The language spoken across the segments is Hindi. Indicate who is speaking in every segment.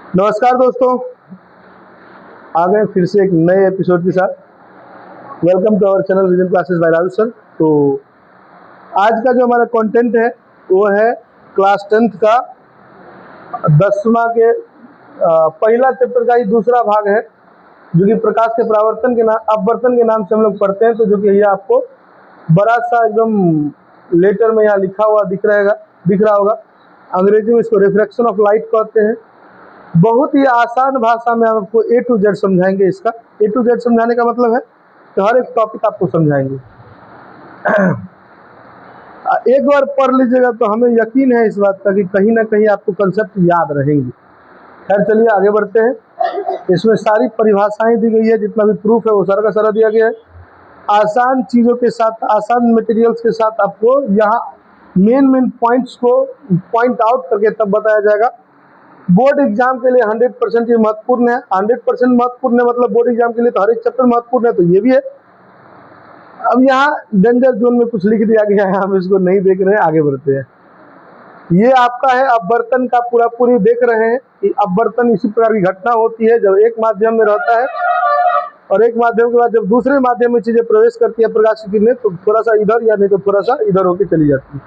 Speaker 1: नमस्कार दोस्तों, आ गए फिर से एक नए एपिसोड के साथ। Welcome to our channel vision classes by Raju sir. तो आज का जो हमारा कंटेंट है वो है क्लास 10th का 10वां के पहला चैप्टर का ही दूसरा भाग है, जो कि प्रकाश के परावर्तन के नाम अपवर्तन के नाम से हम लोग पढ़ते हैं। तो जो कि ये आपको बड़ा सा एकदम लेटर में यहाँ लिखा हुआ दिख रहा होगा। अंग्रेजी में इसको रिफ्रैक्शन ऑफ लाइट कहते हैं। बहुत ही आसान भाषा में हम आपको A to Z समझाएंगे। इसका A to Z समझाने का मतलब है तो हर एक टॉपिक आपको समझाएंगे। एक बार पढ़ लीजिएगा तो हमें यकीन है इस बात का कि कहीं ना कहीं आपको कंसेप्ट याद रहेंगे। खैर चलिए आगे बढ़ते हैं। इसमें सारी परिभाषाएं दी गई है, जितना भी प्रूफ है वो सारा का सारा दिया गया है। आसान चीज़ों के साथ, आसान मटेरियल्स के साथ आपको यहाँ मेन पॉइंट्स को पॉइंट आउट करके तब बताया जाएगा। बोर्ड एग्जाम के लिए 100% ये महत्वपूर्ण है। 100% महत्वपूर्ण है मतलब बोर्ड एग्जाम के लिए तो हर एक चैप्टर महत्वपूर्ण है, तो ये भी है। अब यहाँ डेंजर जोन में कुछ लिख दिया गया है, हम इसको नहीं देख रहे हैं, आगे बढ़ते हैं। ये आपका है अपवर्तन का पूरी देख रहे हैं कि अपवर्तन इसी प्रकार की घटना होती है जब एक माध्यम में रहता है और एक माध्यम के बाद जब दूसरे माध्यम में चीजें प्रवेश करती है प्रकाश की किरणें, तो थोड़ा सा इधर या नहीं तो थोड़ा सा इधर होके चली जाती है।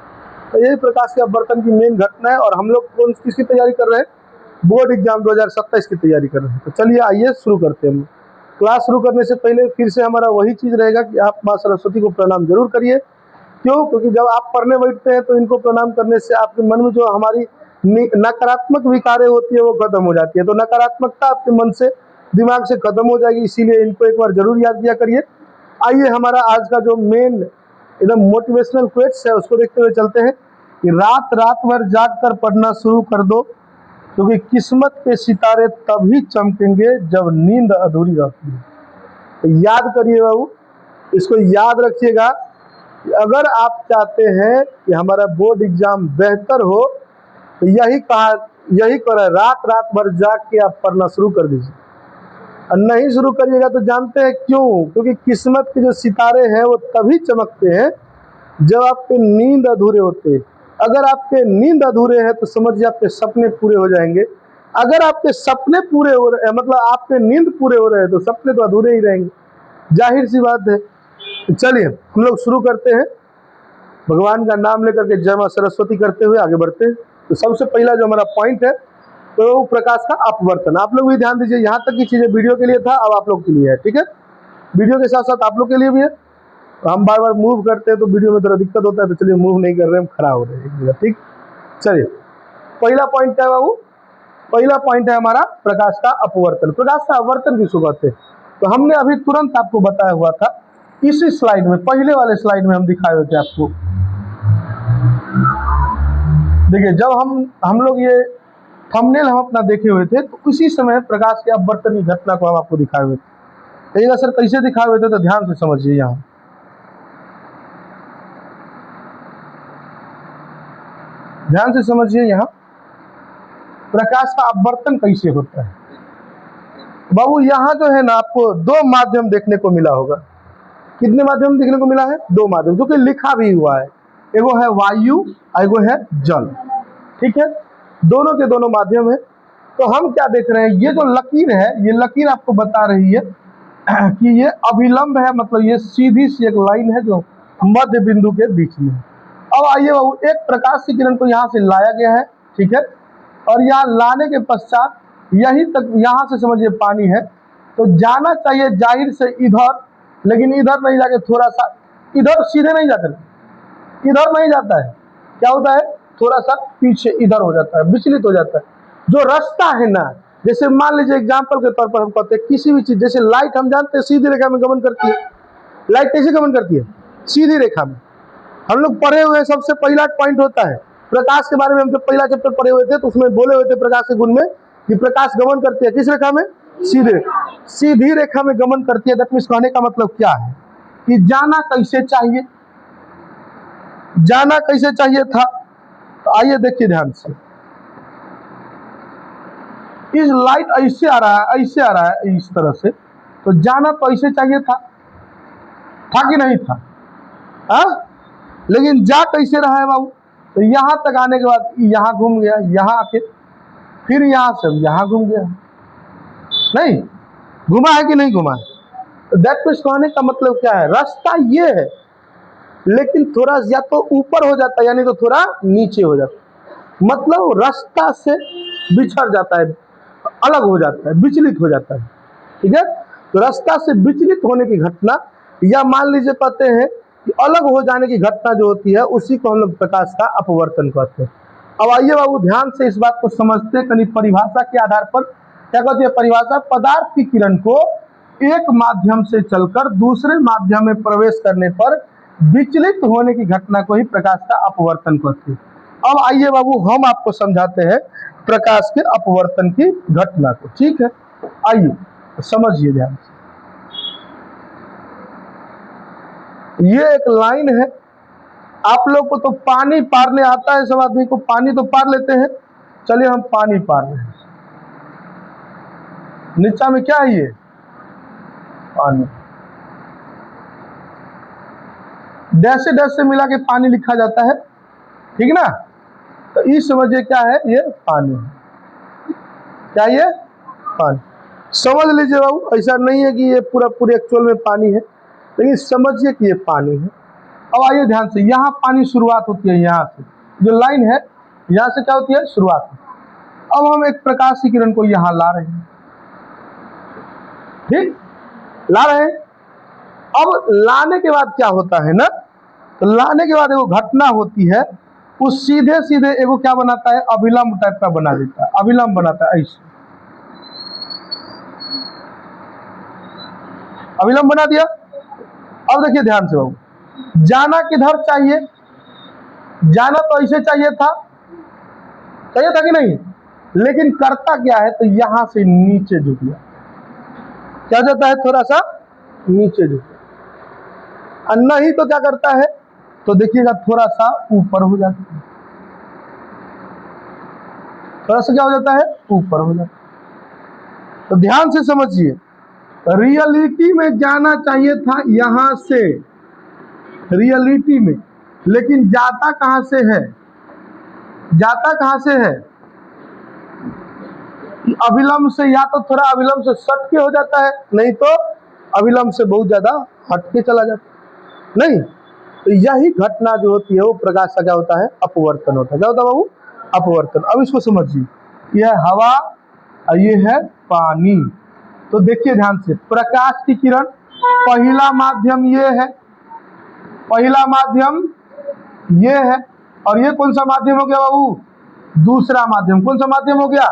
Speaker 1: तो यही प्रकाश के अपवर्तन की मेन घटना है और हम लोग किसकी तैयारी कर रहे हैं? बोर्ड एग्जाम 2027 की तैयारी कर रहे हैं। तो चलिए आइए शुरू करते हैं। क्लास शुरू करने से पहले फिर से हमारा वही चीज़ रहेगा कि आप माँ सरस्वती को प्रणाम जरूर करिए। क्यों? क्योंकि जब आप पढ़ने बैठते हैं तो इनको प्रणाम करने से आपके मन में जो हमारी नकारात्मक विकारें होती है वो खत्म हो जाती है। तो नकारात्मकता आपके मन से, दिमाग से खत्म हो जाएगी, इसीलिए इनको एक बार जरूर याद किया करिए। आइए हमारा आज का जो मेन एकदम मोटिवेशनल क्वेट्स है उसको देखते हुए चलते हैं कि रात भर जाग कर पढ़ना शुरू कर दो, क्योंकि किस्मत के सितारे तभी चमकेंगे जब नींद अधूरी रहती है। तो याद करिए बाबू, इसको याद रखिएगा कि अगर आप चाहते हैं कि हमारा बोर्ड एग्जाम बेहतर हो तो यही करें, रात भर जाग के आप पढ़ना शुरू कर दीजिए। और नहीं शुरू करिएगा तो जानते हैं क्यों? क्योंकि किस्मत के जो सितारे हैं वो तभी चमकते हैं जब आपके नींद अधूरे होते हैं। अगर आपके नींद अधूरे हैं तो समझिए आपके सपने पूरे हो जाएंगे। अगर आपके सपने पूरे हो रहे हैं मतलब आपके नींद पूरे हो रहे हैं तो सपने तो अधूरे ही रहेंगे, जाहिर सी बात है। तो चलिए हम लोग शुरू करते हैं। भगवान का नाम लेकर के जय मां सरस्वती करते हुए आगे बढ़ते हैं। तो सबसे पहला जो हमारा पॉइंट है तो प्रकाश का अपवर्तन। आप लोग भी ध्यान दीजिए, यहाँ तक की चीजें वीडियो के लिए था, अब आप लोग के लिए है, ठीक है? वीडियो के साथ साथ आप लोग के लिए भी है। तो हम बार बार मूव करते हैं तो वीडियो में थोड़ा दिक्कत होता है, तो चलिए मूव नहीं कर रहे हैं, हम खड़ा हो रहे हैं एक जगह, ठीक? चलिए पहला पॉइंट क्या है बाबू? पहला पॉइंट है हमारा प्रकाश का अपवर्तन। प्रकाश का अपवर्तन किसको कहते हैं? तो हमने अभी तुरंत आपको बताया हुआ था, इसी स्लाइड में, पहले वाले स्लाइड में हम दिखाए हुए थे आपको। देखिए जब हम लोग ये थंबनेल हम अपना देखे हुए थे तो उसी समय प्रकाश के अपवर्तन की घटना को हम आपको दिखाए हुए थे। कहिएगा सर कैसे दिखाए हुए थे? तो ध्यान से समझिए, यहाँ ध्यान से समझिए, यहाँ प्रकाश का अपवर्तन कैसे होता है। बाबू यहाँ जो है ना आपको दो माध्यम देखने को मिला होगा। कितने माध्यम देखने को मिला है? दो माध्यम, जो कि लिखा भी हुआ है। एगो है वायु, एगो है जल, ठीक है? दोनों के दोनों माध्यम है। तो हम क्या देख रहे हैं? ये जो लकीर है, ये लकीर आपको बता रही है कि ये अभिलंब है, मतलब ये सीधी सी एक लाइन है जो मध्य बिंदु के बीच में। अब आइए बाबू, एक प्रकाश की किरण को यहाँ से लाया गया है, ठीक है? और यहाँ लाने के पश्चात यहीं तक, यहाँ से समझिए पानी है, तो जाना चाहिए जाहिर से इधर, लेकिन इधर नहीं जाके थोड़ा सा इधर, सीधे नहीं जाता, इधर नहीं जाता है। क्या होता है? थोड़ा सा पीछे इधर हो जाता है, विचलित हो जाता है। जो रास्ता है ना, जैसे मान लीजिए एग्जाम्पल के तौर पर हम कहते हैं किसी भी चीज, जैसे लाइट हम जानते हैं सीधी रेखा में गमन करती है। लाइट कैसे गमन करती है? सीधी रेखा में। हम लोग पढ़े हुए सबसे पहला पॉइंट होता है प्रकाश के बारे में। हम जब पहला चैप्टर पढ़े हुए थे तो उसमें बोले हुए थे प्रकाश के गुण में कि प्रकाश गमन करती है किस रेखा में? सीधी रेखा में गमन करती है। दैट मींस कहने का मतलब क्या है कि जाना कैसे चाहिए, जाना कैसे चाहिए था। तो आइए देखिए ध्यान से, इस लाइट ऐसे आ रहा है, ऐसे आ रहा है इस तरह से, तो जाना तो ऐसे चाहिए था कि नहीं था? लेकिन जा कैसे रहा है बाबू? तो यहाँ तक आने के बाद यहाँ घूम गया, यहाँ आके फिर यहाँ से यहाँ घूम गया, नहीं घुमा है कि नहीं घुमा है। दैट मीन्स कहने का मतलब क्या है, रास्ता ये है लेकिन थोड़ा या तो ऊपर हो जाता है यानी तो थोड़ा नीचे हो जाता है, मतलब रास्ता से बिछड़ जाता है, अलग हो जाता है, विचलित हो जाता है। ठीक है, तो रास्ता से विचलित होने की घटना या मान लीजिए कहते हैं कि अलग हो जाने की घटना जो होती है उसी को हम लोग प्रकाश का अपवर्तन कहते हैं। अब आइए बाबू ध्यान से इस बात को समझते हैं, कहीं परिभाषा के आधार पर क्या कहती है परिभाषा, पदार्थ की किरण को एक माध्यम से चलकर दूसरे माध्यम में प्रवेश करने पर विचलित होने की घटना को ही प्रकाश का अपवर्तन कहते हैं। अब आइए बाबू हम आपको समझाते हैं प्रकाश के अपवर्तन की घटना को। ठीक है, आइए समझिए ध्यान से। ये एक लाइन है, आप लोग को तो पानी पारने आता है, सब आदमी को पानी तो पार लेते हैं। चलिए हम पानी पार रहे हैं, नीचा में क्या है ये पानी, डैश से डैश से मिला के पानी लिखा जाता है, ठीक ना। तो इस समझिए क्या है, ये पानी है, क्या ये पानी, समझ लीजिए बाबू। ऐसा नहीं है कि ये पूरे एक्चुअल में पानी है, लेकिन समझिए कि ये पानी है। अब आइए ध्यान से, यहाँ पानी शुरुआत होती है, यहाँ से जो लाइन है यहाँ से क्या होती है शुरुआत है। अब हम एक प्रकाश की किरण को यहाँ ला रहे हैं, ठीक ला रहे हैं। अब लाने के बाद क्या होता है ना, तो लाने के बाद एगो घटना होती है, उस सीधे सीधे एगो क्या बनाता है अभिलंब टाइप का बना देता है, अभिलंब बनाता है, ऐसे अभिलंब बना दिया। अब देखिए ध्यान से बाबू, जाना किधर चाहिए, जाना तो ऐसे चाहिए था कि नहीं, लेकिन करता क्या है तो यहां से नीचे झुक गया, क्या जाता है थोड़ा सा नीचे झुक गया, और नहीं तो क्या करता है तो देखिएगा थोड़ा सा ऊपर हो जाता है, थोड़ा सा क्या हो जाता है ऊपर हो जाता है। तो ध्यान से समझिए, रियलिटी में जाना चाहिए था यहां से, रियलिटी में, लेकिन जाता कहां से है, जाता कहां से है अभिलंब से, या तो थोड़ा अभिलंब से सट के हो जाता है, नहीं तो अभिलंब से बहुत ज्यादा हट के चला जाता है, नहीं। तो यही घटना जो होती है वो प्रकाश का क्या होता है अपवर्तन होता है। क्या होता है बाबू अपवर्तन। अब इसको समझिए, यह है हवा और ये है पानी। तो देखिए ध्यान से, प्रकाश की किरण पहला माध्यम ये है, पहला माध्यम ये है, और ये कौन सा माध्यम हो गया बाबू दूसरा माध्यम, कौन सा माध्यम हो गया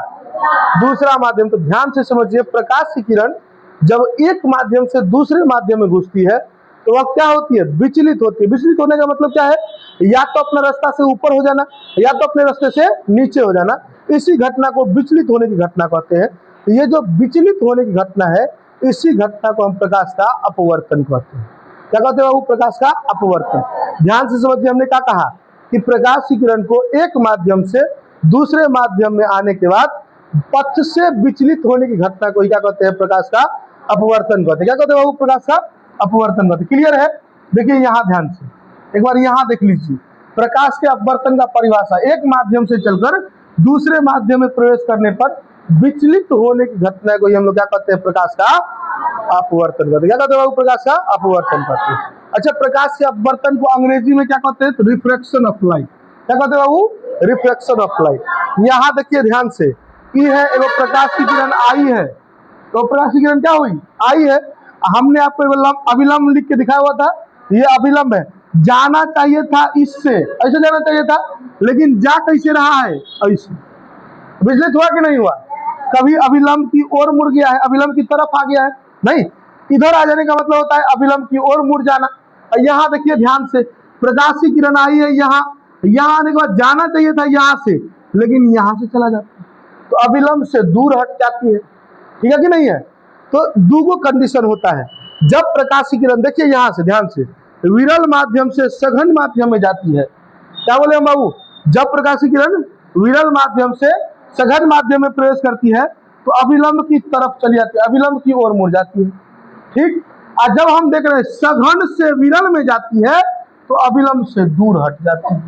Speaker 1: दूसरा माध्यम। तो ध्यान से समझिए, प्रकाश की किरण जब एक माध्यम से दूसरे माध्यम में घुसती है तो वह क्या होती है विचलित होती है। विचलित होने का मतलब क्या है, या तो अपने रास्ता से ऊपर हो जाना या तो अपने रास्ते से नीचे हो जाना, इसी घटना को विचलित होने की घटना कहते हैं। तो ये जो विचलित होने की घटना है, इसी घटना को हम प्रकाश का अपवर्तन कहते हैं। क्या कहते हैं बाबू प्रकाश का अपवर्तन। ध्यान से समझिए, हमने क्या कहा कि प्रकाश की किरण को एक माध्यम से दूसरे माध्यम में आने के बाद पथ से विचलित होने की घटना को क्या कहते हैं प्रकाश का अपवर्तन कहते हैं। क्या कहते हैं बाबू प्रकाश का अपवर्तन कहते हैं। क्लियर है। देखिए यहाँ ध्यान से एक बार यहाँ देख लीजिए, प्रकाश के अपवर्तन का परिभाषा, एक माध्यम से चलकर दूसरे माध्यम में प्रवेश करने पर विचलित होने की घटना को हम लोग क्या कहते हैं प्रकाश का अपवर्तन करते हैं। क्या कहते हैं बाबू प्रकाश का अपवर्तन करते हैं। अच्छा, प्रकाश के अपवर्तन को अंग्रेजी में क्या कहते हैं तो रिफ्रैक्शन ऑफ लाइट। क्या कहते हैं बाबू रिफ्रैक्शन ऑफ लाइट। यहाँ देखिए ध्यान से, ये है एगो प्रकाश की किरण आई है, तो प्रकाश की किरण क्या हुई आई है, हमने आपको अभिलंब लिख के दिखाया हुआ था, ये अभिलंब है, जाना चाहिए था इससे, ऐसे जाना चाहिए था, लेकिन जा कैसे रहा है ऐसे, विचलित हुआ कि नहीं हुआ, कभी अभिलंब की ओर मुड़ गया है, अभिलंब की तरफ आ गया है, नहीं, इधर आ जाने का मतलब होता है अभिलंब की ओर मुड़ जाना। यहाँ देखिए ध्यान से, प्रकाश की किरण आई है यहाँ, यहाँ आने के बाद जाना चाहिए था यहाँ से, लेकिन यहाँ से चला जाता है, तो अभिलंब से दूर हट जाती है। ठीक है कि नहीं है। तो दूगो कंडीशन होता है, जब प्रकाश की किरण देखिए यहाँ से ध्यान से विरल माध्यम से सघन माध्यम में जाती है। क्या बोले हम बाबू, जब प्रकाश की किरण विरल माध्यम से सघन माध्यम में प्रवेश करती है तो अभिलंब की तरफ चली जाती है, अभिलंब की ओर मुड़ जाती है। ठीक, और जब हम देख रहे हैं सघन से विरल में जाती है तो अभिलंब से दूर हट जाती है।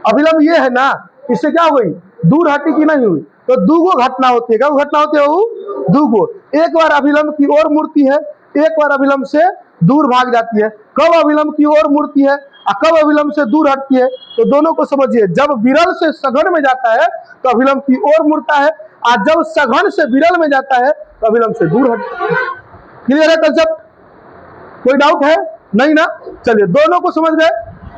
Speaker 1: अभिलंब ये है ना, इससे क्या हो गई दूर हटी कि नहीं हुई? तो दूगो घटना होती है। क्या घटना होती है? वो दूगो, एक बार अभिलंब की ओर मुड़ती है, एक बार अभिलंब से दूर भाग जाती है। कब अभिलंब की ओर मुड़ती है और कब अभिलंब से दूर हटती है, तो दोनों को समझिए। जब विरल से सघन में जाता है तो अभिलंब की ओर मुड़ता है, और जब सघन से विरल में जाता है तो अभिलंब से दूर हटता है। क्लियर है कंसेप्ट? कोई डाउट है? नहीं ना? चलिए, दोनों को समझ गए।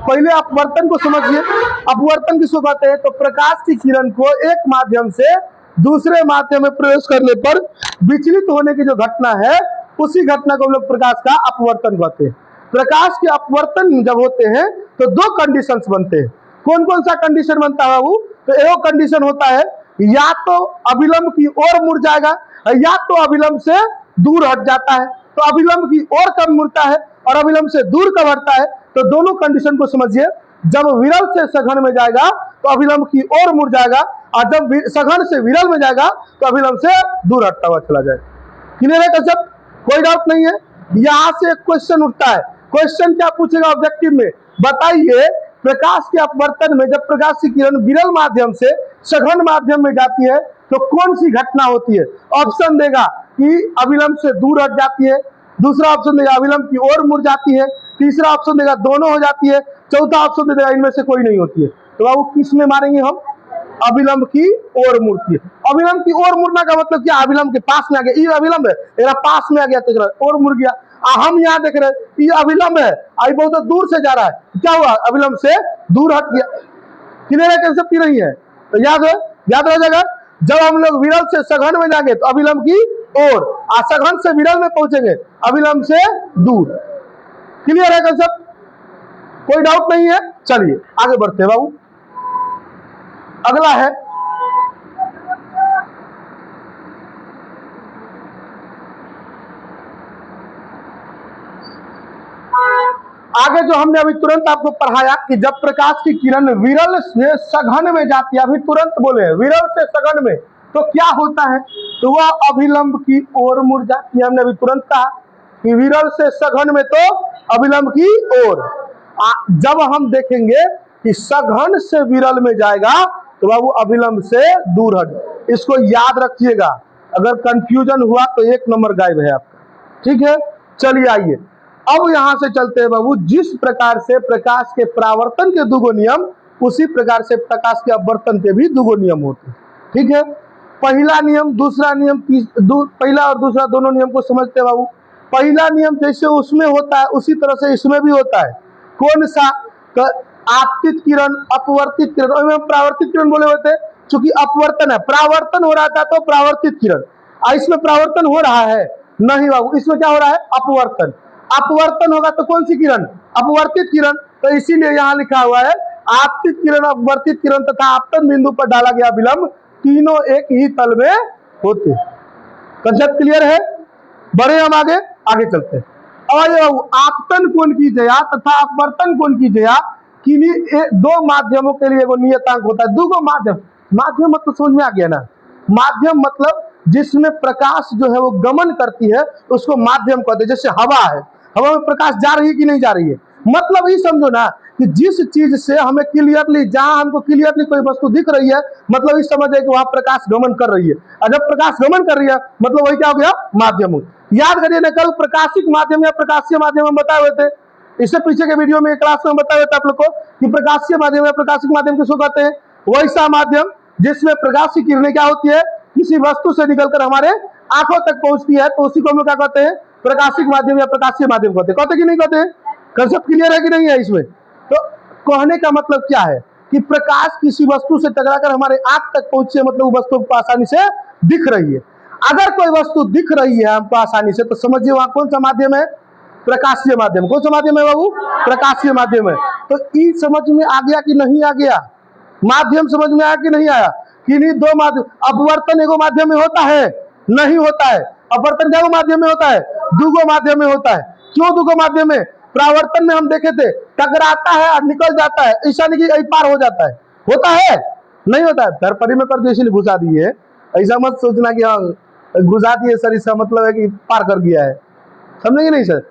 Speaker 1: पहले अपवर्तन को समझिए। अपवर्तन किसको कहते हैं? तो प्रकाश की किरण को एक माध्यम से दूसरे माध्यम में प्रवेश करने पर विचलित होने की जो घटना है, उसी घटना को हम लोग प्रकाश का अपवर्तन कहते हैं। प्रकाश के अपवर्तन जब होते हैं तो दो कंडीशंस बनते हैं। कौन कौन सा कंडीशन बनता है बाबू? तो एक कंडीशन होता है, या तो अभिलंब की ओर मुड़ जाएगा या तो अभिलंब से दूर हट जाता है। तो अभिलंब की ओर कब मुड़ता है और अभिलंब से दूर कब हटता है, तो दोनों कंडीशन को समझिए। जब विरल से सघन में जाएगा तो अभिलंब की ओर मुड़ जाएगा, और जब सघन से विरल में जाएगा तो अभिलंब से दूर हटता हुआ चला जाएगा। क्लियर है कंसेप्ट? कोई डाउट नहीं है? यहां से एक क्वेश्चन उठता है। क्वेश्चन क्या पूछेगा ऑब्जेक्टिव में? बताइए, प्रकाश के अपवर्तन में जब प्रकाश की किरण विरल माध्यम से सघन माध्यम में जाती है तो कौन सी घटना होती है? ऑप्शन देगा कि अभिलंब से दूर हट जाती है, दूसरा ऑप्शन देगा अभिलंब की ओर मुड़ जाती है, तीसरा ऑप्शन देगा दोनों हो जाती है, चौथा ऑप्शन देगा इनमें से कोई नहीं होती है। तो बाबू किस में मारेंगे हम? अभिलंब की ओर मुड़ती है। अभिलंब की ओर मुड़ना का मतलब क्या? अभिलंब के पास में आ गया, ये अभिलंब है, मेरा पास में आ गया तो ओर मुड़ गया। हम यहाँ देख रहे हैं ये अभिलंब है, आई बहुत दूर से जा रहा है, क्या हुआ? अभिलंब से दूर हट गया। क्लियर है कंसेप्ट की नहीं है? तो याद रह जाएगा। जब हम लोग विरल से सघन में जाएंगे तो अभिलंब की ओर, और सघन से विरल में पहुंचेंगे अभिलंब से दूर। क्लियर है कंसेप्ट? कोई डाउट नहीं है? चलिए आगे बढ़ते हैं बाबू। अगला है आगे जो हमने अभी तुरंत आपको पढ़ाया कि जब प्रकाश की किरण विरल से सघन में जाती है, अभी तुरंत बोले विरल से सघन में, तो क्या होता है? तो वह अभिलंब की ओर मुड़ जाती है। हमने अभी तुरंत कहा कि विरल से सघन में तो अभिलंब की ओर। जब हम देखेंगे कि सघन से विरल में जाएगा तो बाबू अभिलंब से दूर हट। इसको याद रखिएगा, अगर कंफ्यूजन हुआ तो एक नंबर गायब है आपका। ठीक है, चलिए आइए अब यहां से चलते हैं बाबू। जिस प्रकार से प्रकाश के परावर्तन के दुगो नियम, उसी प्रकार से प्रकाश के अपवर्तन के भी दुगो नियम होते हैं। ठीक है, पहला नियम, दूसरा नियम, पहला और दूसरा दोनों नियम को समझते हैं बाबू। पहला नियम जैसे उसमें होता है उसी तरह से इसमें भी होता है। कौन सा? तो आपतित किरण, अपवर्तित किरण, और में परावर्तित किरण बोले होते हैं, चूंकि अपवर्तन है, परावर्तन हो रहा था तो परावर्तित किरण। इसमें परावर्तन हो रहा है नहीं बाबू, इसमें क्या हो रहा है? अपवर्तन। अपवर्तन होगा तो कौन सी किरण? अपवर्तित किरण। तो इसीलिए यहाँ लिखा हुआ है आपतित किरण, अपवर्तित किरण तथा आपतन बिंदु पर डाला गया विलंब तीनों एक ही तल में होते। कंसेप्ट क्लियर है? बढ़े हम आगे चलते हैं। और आपतन कोण की जया तथा अपवर्तन कोण की जया किन्हीं दो माध्यमों के लिए वो नियतांक होता है। दो माध्यम, माध्यम मतलब समझ में आ गया ना? माध्यम मतलब जिसमें प्रकाश जो है वो गमन करती है उसको माध्यम कहते हैं। जैसे हवा है, हवा में प्रकाश जा रही है कि नहीं जा रही है, मतलब ये समझो ना कि जिस चीज से हमें क्लियरली, जहां हमको क्लियरली कोई वस्तु दिख रही है, मतलब इस समझ है कि वहां प्रकाश गमन कर रही है। और जब प्रकाश गमन कर रही है मतलब वही क्या हो गया? माध्यम हो। याद करिए ना, कल प्रकाशिक माध्यम या प्रकाशीय माध्यम हम बताए हुए थे। इससे पीछे के वीडियो में क्लास में बताए हुए थे आप लोग को कि प्रकाशीय माध्यम या प्रकाशिक माध्यम किसको कहते हैं? वैसा माध्यम जिसमें प्रकाश की किरणें क्या होती है, किसी वस्तु से निकलकर हमारे आंखों तक पहुंचती है, तो उसी को हम लोग क्या कहते हैं? प्रकाशिक माध्यम या प्रकाशीय माध्यम कहते कि नहीं कहते? कंसेप्ट क्लियर है कि नहीं है इसमें? तो कहने का मतलब क्या है कि प्रकाश किसी वस्तु से टकराकर हमारे आंख तक पहुंचे, मतलब वो वस्तु को आसानी से दिख रही है। अगर कोई वस्तु दिख रही है हमको आसानी से, तो समझिए वहां कौन सा माध्यम है? प्रकाशीय माध्यम। कौन सा माध्यम है बाबू? प्रकाशीय माध्यम है। तो ये समझ में आ गया कि नहीं आ गया? माध्यम समझ में आया कि नहीं आया? किन्हीं दो माध्यम, अपवर्तन एगो माध्यम में होता है? नहीं होता है। अपवर्तन क्या माध्यम में होता है? दूगो माध्यम में होता है। क्यों दूगो माध्यम में? परावर्तन में हम देखे थे टकराता है और निकल जाता है, ऐसा नहीं कि पार हो जाता है। होता है? नहीं होता है। धरपरी में कर दिए इसलिए घुसा दिए, ऐसा मत सोचना कि हाँ घुसा दिए सर, इसका मतलब है कि पार कर गया है। समझेंगे नहीं सर?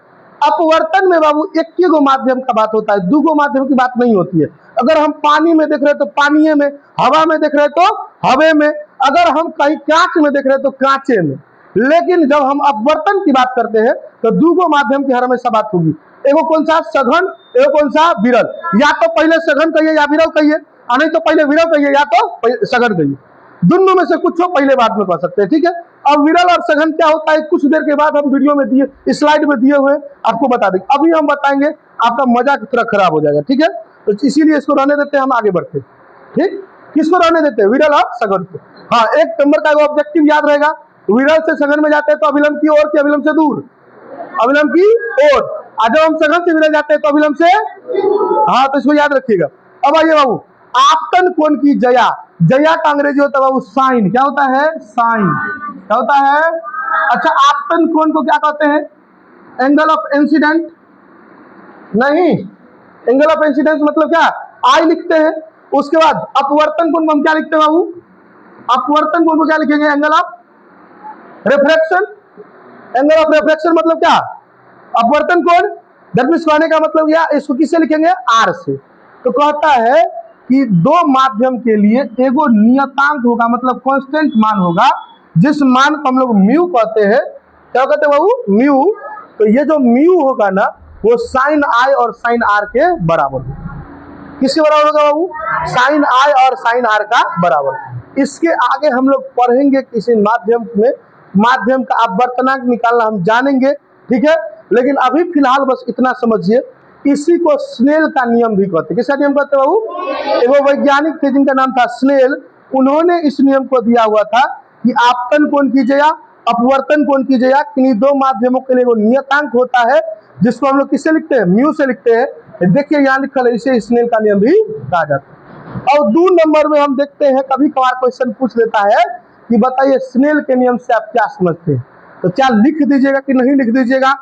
Speaker 1: अपवर्तन में बाबू एक ही गो माध्यम का बात होता है, दूगो माध्यम की बात नहीं होती है। अगर हम पानी में देख रहे हैं तो पानी में, हवा में देख रहे हैं तो हवे में, अगर हम कहीं कांच में देख रहे हैं तो कांचे में। लेकिन जब हम अपवर्तन की बात करते हैं तो दूगो माध्यम की हर हमेशा बात होगी। एगो कौन सा सघन, एगो कौन सा विरल। या तो पहले सघन कहिए या विरल कहिए, और नहीं तो पहले विरल कहिए या तो सघन कहिए। दोनों में से कुछ हो पहले बाद में कह सकते हैं, ठीक है। अब विरल और सघन क्या होता है कुछ देर के बाद हम वीडियो में दिए, स्लाइड में दिए हुए आपको बता देंगे। अभी हम बताएंगे, आपका मजा की तरह खराब हो जाएगा, ठीक है। तो इसीलिए इसको रहने देते हैं, हम आगे बढ़ते हैं, ठीक। किसको रहने देते हैं? विरल और सघन को। हाँ, एक नंबर का ऑब्जेक्टिव याद रहेगा, विरल से सघन में जाते हैं तो अभिलंब की ओर, कि अभिलंब से दूर? अभिलंब की ओर। और जब हम सघन से विरल जाते हैं तो अभिलंब से, हाँ, तो इसको याद रखिएगा। अब आइए बाबू, आपतन कोण की जया, जया का अंग्रेजी होता है बाबू साइन। क्या होता है? साइन। क्या होता है? अच्छा, आपतन कोण को क्या कहते हैं? एंगल ऑफ इंसिडेंट नहीं, एंगल ऑफ इंसिडेंस मतलब क्या? आई लिखते हैं। उसके बाद अपवर्तन कोण को हम क्या लिखते हैं बाबू? अपवर्तन कोण को क्या लिखेंगे? Angle of refraction. Angle of refraction मतलब क्या? अपवर्तन कोण। दैट मींस कहने का मतलब क्या, इसको किससे लिखेंगे? आर से। तो कहता है कि दो माध्यम के लिए एगो नियतांक होगा, मतलब कांस्टेंट मान होगा, जिस मान को हम लोग म्यू कहते हैं। क्या कहते हैं बाबू? म्यू। तो ये जो म्यू होगा ना, वो साइन आई और साइन आर के बराबर होगा। किसके बराबर होगा बाबू? साइन आई और साइन आर का बराबर। इसके आगे हम लोग पढ़ेंगे किसी माध्यम में, माध्यम का अपवर्तनांक निकालना हम जानेंगे, ठीक है। लेकिन अभी फिलहाल बस इतना समझिए, इसी को स्नेल का नियम भी कहते हैं। किसका नियम कहते हैं बाबू? एगो वैज्ञानिक थे जिनका नाम था स्नेल। उन्होंने इस नियम को दिया हुआ था कि आपतन कोण की जया, अपवर्तन कोण की जया, किन्हीं दो माध्यमों के लिए वो नियतांक होता है, जिसको हम लोग किससे लिखते हैं? म्यू से लिखते हैं। देखिए यहाँ लिखा है, इसे स्नेल का नियम भी कहा जाता है। और 2 नंबर में हम देखते हैं, कभी कभार क्वेश्चन पूछ लेता है कि बताइए स्नेल के नियम से आप क्या समझते हैं। तो क्या लिख दीजिएगा कि नहीं लिख दीजिएगा?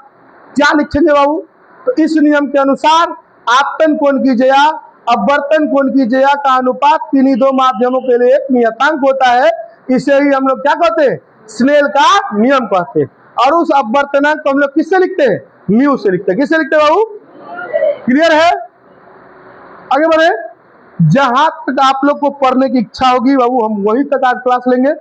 Speaker 1: क्या लिखेंगे बाबू? तो इस नियम के अनुसार आपतन कोण की जया, अपवर्तन कोण की जया का अनुपात किन्हीं दो माध्यमों के लिए एक नियतांक होता है। इसे ही हम लोग क्या कहते हैं? स्नेल का नियम कहते हैं। और उस अपवर्तनांक को हम लोग किससे लिखते हैं? म्यू से लिखते हैं। किससे लिखते हैं बाबू? क्लियर है? आगे बढ़े। जहां तक आप लोग को पढ़ने की इच्छा होगी बाबू, हम वहीं तक आज क्लास लेंगे।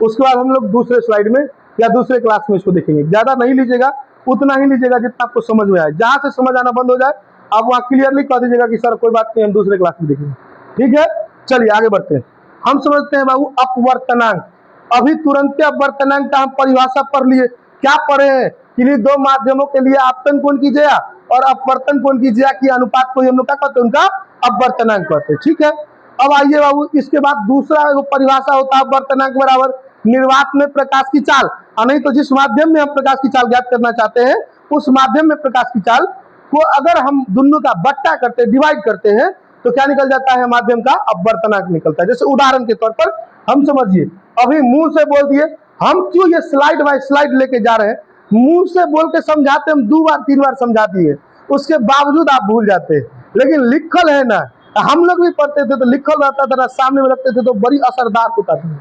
Speaker 1: उसके बाद हम लोग दूसरे स्लाइड में या दूसरे क्लास में इसको देखेंगे। ज्यादा नहीं लीजिएगा, उतना ही लीजिएगा जितना आपको समझ में आए। जहां से समझ आना बंद हो जाए आप वहां क्लियरली कह दीजिएगा कि सर कोई बात नहीं, हम दूसरे क्लास में देखेंगे, ठीक है। चलिए आगे बढ़ते हैं। हम समझते हैं बाबू अपवर्तनांक। अभी तुरंत अपवर्तनांक का हम परिभाषा पढ़ लिए। क्या पढ़े हैं? किन्हीं दो माध्यमों के लिए आपतन कोण की जया और अपवर्तन कोण की जया की अनुपात को हम लोग क्या कहते हैं? उनका अपवर्तनांक कहते हैं, ठीक है। अब आइए बाबू, इसके बाद दूसरा परिभाषा होता है अपवर्तनांक बराबर निर्वात में प्रकाश की चाल। और नहीं तो जिस माध्यम में हम प्रकाश की चाल ज्ञात करना चाहते हैं, उस माध्यम में प्रकाश की चाल को अगर हम दोनों का बट्टा करते, डिवाइड करते हैं, तो क्या निकल जाता है? माध्यम का अपवर्तनांक निकलता है। जैसे उदाहरण के तौर पर हम समझिए, अभी मुंह से बोल दिए, हम क्यों ये स्लाइड बाय स्लाइड लेके जा रहे हैं? मुंह से बोल के समझाते हम 2 बार 3 बार समझा दिए, उसके बावजूद आप भूल जाते हैं। लेकिन लिखल है ना, हम लोग भी पढ़ते थे तो लिखल रहता था ना, सामने में रखते थे तो बड़ी असरदार होता था।